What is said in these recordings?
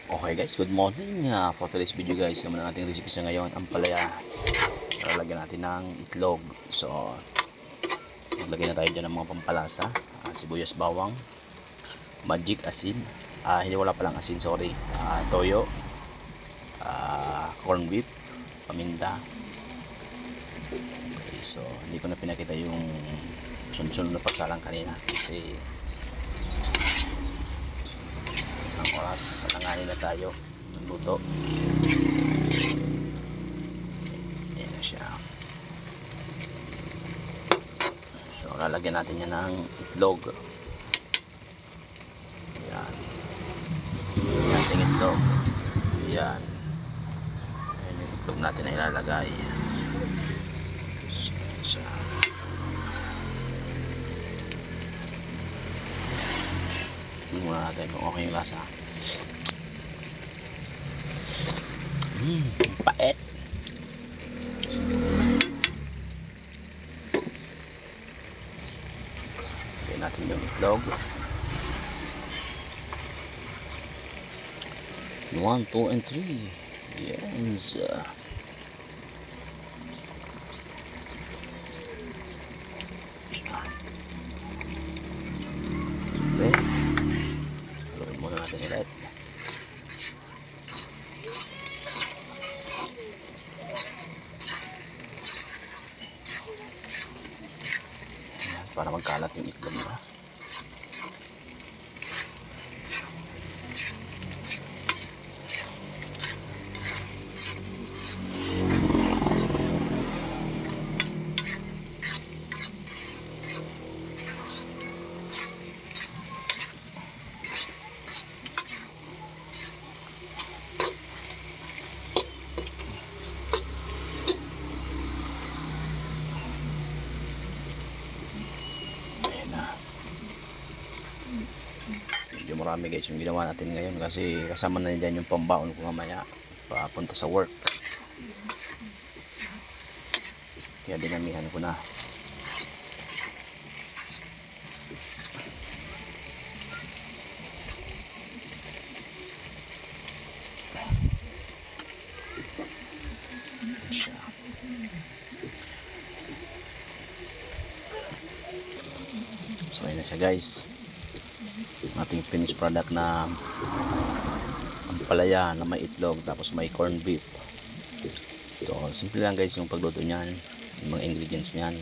Okay guys, good morning. For today's video guys, naman ang ating recipe sa ngayon, ang palaya. Lalagyan natin ng itlog. So, maglagay na tayo dyan ng mga pampalasa. Sibuyas, bawang, magic, asin. Hindi wala palang asin, sorry. Toyo, corn beef, paminta. Okay, so hindi ko na pinakita yung sunod na pagsalang kanina kasi ang oras, alanganin na tayo ng luto. Ayan na siya. So lalagyan natin yan ng itlog. Ayan. Ating itlog. Ayan. Ayan yung itlog natin na ilalagay. So ayan siya. Tingnan muna natin kung okay yung lasa. Pait. Lagyan natin yung itlog. 1, 2, and 3. Yes. Okay. Haluin muna natin ulit. Para magkalat yung itlog na. Medyo marami guys yung ginawa natin ngayon kasi kasama na dyan yung pambaon ko mamaya papunta sa work, kaya dinamihan ko na. So ayun na siya guys, ating finished product na ampalaya na may itlog tapos may corned beef. So simple lang guys yung pagluto niyan. Yung mga ingredients niyan,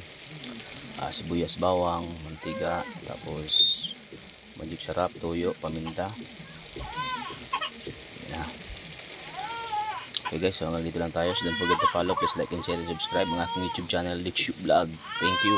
sibuyas, bawang, mantika, tapos magic sarap, toyo, paminta. Yeah. Okay guys, so hanggang dito lang tayo. So don't forget to follow, please like and share and subscribe ang aking YouTube channel, Lichuk Vlog. Thank you.